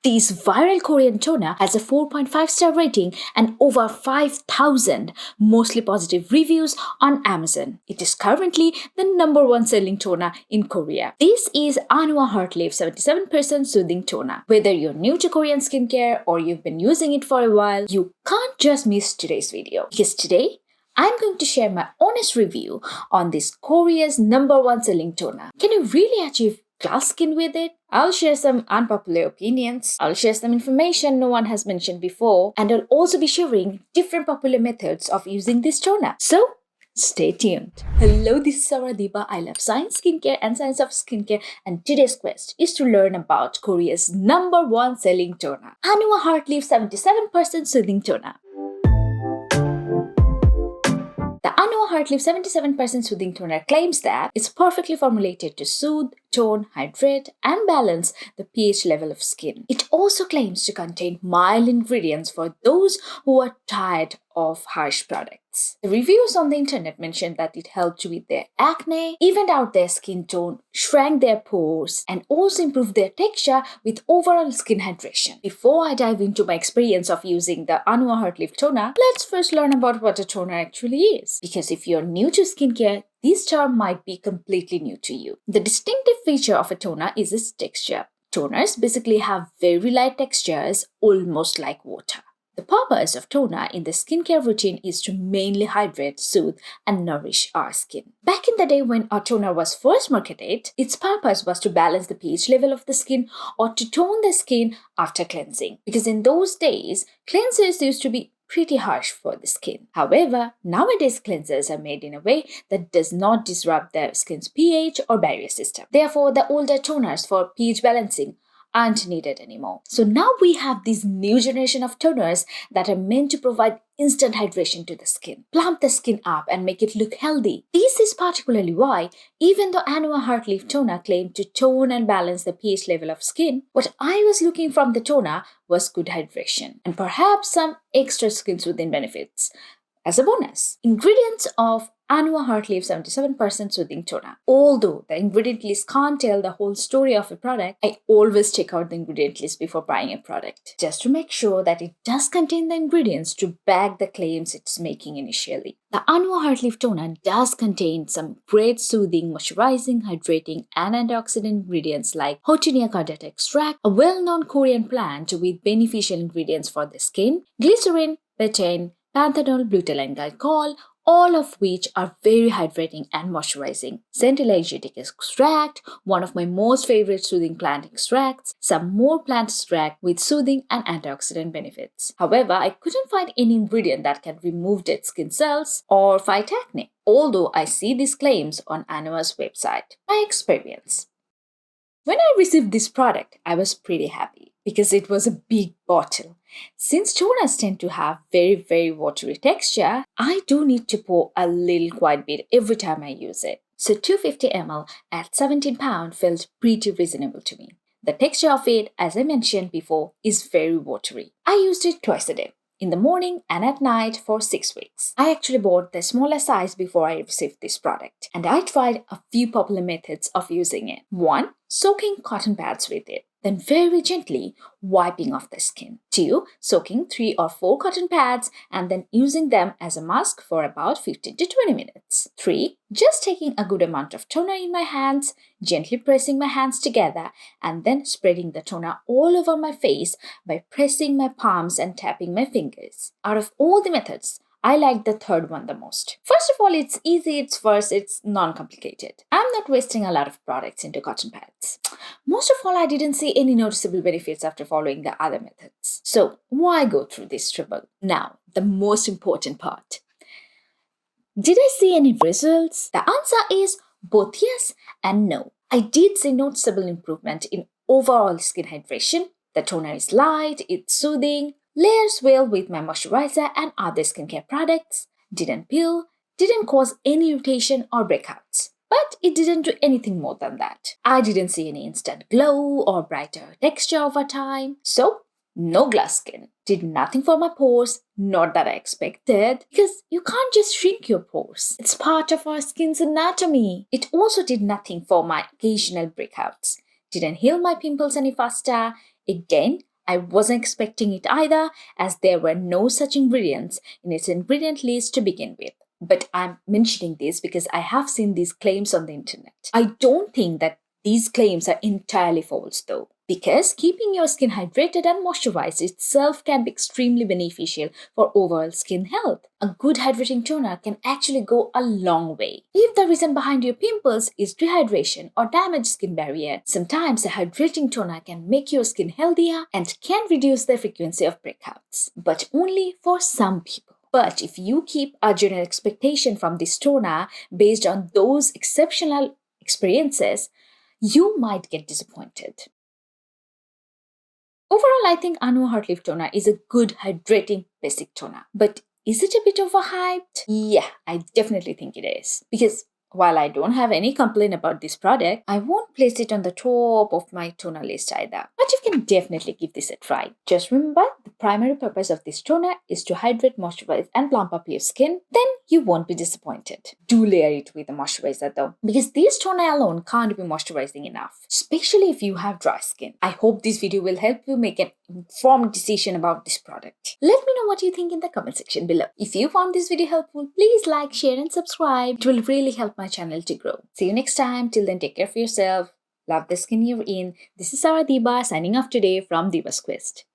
This viral Korean toner has a 4.5-star rating and over 5,000 mostly positive reviews on Amazon. It is currently the #1 selling toner in Korea. This is ANUA Heartleaf 77% Soothing Toner. Whether you're new to Korean skincare or you've been using it for a while, you can't just miss today's video. Because today, I'm going to share my honest review on this Korea's #1 selling toner. Can you really achieve glass skin with it? I'll share some unpopular opinions, I'll share some information no one has mentioned before, and I'll also be sharing different popular methods of using this toner. So, stay tuned. Hello, this is Diba. I love science, skincare, and science of skincare, and today's quest is to learn about Korea's #1 selling toner, ANUA Heartleaf 77% Soothing Toner. The ANUA Heartleaf 77% Soothing Toner claims that it's perfectly formulated to soothe, tone, hydrate, and balance the pH level of skin. It also claims to contain mild ingredients for those who are tired of harsh products. The reviews on the internet mentioned that it helped with their acne, evened out their skin tone, shrank their pores, and also improved their texture with overall skin hydration. Before I dive into my experience of using the ANUA Heartleaf toner, let's first learn about what a toner actually is. Because if you're new to skincare, this term might be completely new to you. The distinctive feature of a toner is its texture. Toners basically have very light textures, almost like water. The purpose of toner in the skincare routine is to mainly hydrate, soothe, and nourish our skin. Back in the day when a toner was first marketed, its purpose was to balance the pH level of the skin or to tone the skin after cleansing. Because in those days, cleansers used to be pretty harsh for the skin. However, nowadays cleansers are made in a way that does not disrupt the skin's pH or barrier system. Therefore, the older toners for pH balancing aren't needed anymore. So now we have this new generation of toners that are meant to provide instant hydration to the skin, plump the skin up and make it look healthy. This is particularly why, even though ANUA Heartleaf toner claimed to tone and balance the pH level of skin, what I was looking from the toner was good hydration and perhaps some extra skin soothing benefits. As a bonus, ingredients of ANUA Heartleaf 77% Soothing Toner. Although the ingredient list can't tell the whole story of a product, I always check out the ingredient list before buying a product, just to make sure that it does contain the ingredients to back the claims it's making initially. The ANUA Heartleaf Toner does contain some great soothing, moisturizing, hydrating, and antioxidant ingredients like Hotunia cardata extract, a well-known Korean plant with beneficial ingredients for the skin, glycerin, betaine, panthenol, butylene glycol, all of which are very hydrating and moisturizing. Centellagenic extract, one of my most favorite soothing plant extracts, some more plant extract with soothing and antioxidant benefits. However, I couldn't find any ingredient that can remove dead skin cells or fight acne, although I see these claims on ANUA's website. My experience. When I received this product, I was pretty happy because it was a big bottle. Since toners tend to have very watery texture, I do need to pour a little quite bit every time I use it. So 250 ml at 17 pounds felt pretty reasonable to me. The texture of it, as I mentioned before, is very watery. I used it twice a day, in the morning and at night for 6 weeks. I actually bought the smaller size before I received this product, and I tried a few popular methods of using it. 1. Soaking cotton pads with it, then very gently wiping off the skin. 2. Soaking 3 or 4 cotton pads and then using them as a mask for about 15 to 20 minutes. 3. Just taking a good amount of toner in my hands, gently pressing my hands together and then spreading the toner all over my face by pressing my palms and tapping my fingers. Out of all the methods, I like the third one the most. First of all, it's easy, it's non-complicated. I'm not wasting a lot of products into cotton pads. Most of all, I didn't see any noticeable benefits after following the other methods. So why go through this trouble? Now, the most important part. Did I see any results? The answer is both yes and no. I did see noticeable improvement in overall skin hydration. The toner is light, it's soothing, layers well with my moisturizer and other skincare products, didn't peel, didn't cause any irritation or breakouts. But it didn't do anything more than that. I didn't see any instant glow or brighter texture over time. So, no glass skin. Did nothing for my pores, not that I expected, because you can't just shrink your pores. It's part of our skin's anatomy. It also did nothing for my occasional breakouts. Didn't heal my pimples any faster. Again, I wasn't expecting it either, as there were no such ingredients in its ingredient list to begin with. But I'm mentioning this because I have seen these claims on the internet. I don't think that these claims are entirely false though, because keeping your skin hydrated and moisturized itself can be extremely beneficial for overall skin health. A good hydrating toner can actually go a long way. If the reason behind your pimples is dehydration or damaged skin barrier, sometimes a hydrating toner can make your skin healthier and can reduce the frequency of breakouts, but only for some people. But if you keep a general expectation from this toner based on those exceptional experiences, you might get disappointed. Overall, I think ANUA Heartleaf toner is a good hydrating basic toner. But is it a bit overhyped? Yeah, I definitely think it is. Because while I don't have any complaint about this product, I won't place it on the top of my toner list either. But you can definitely give this a try. Just remember, the primary purpose of this toner is to hydrate, moisturize, and plump up your skin. Then you won't be disappointed. Do layer it with a moisturizer though, because this toner alone can't be moisturizing enough, especially if you have dry skin. I hope this video will help you make an informed decision about this product. Let me know what you think in the comment section below. If you found this video helpful, please like, share, and subscribe. It will really help my channel to grow. See you next time. Till then, take care of yourself. Love the skin you're in. This is Diba signing off today from Diba's Quest.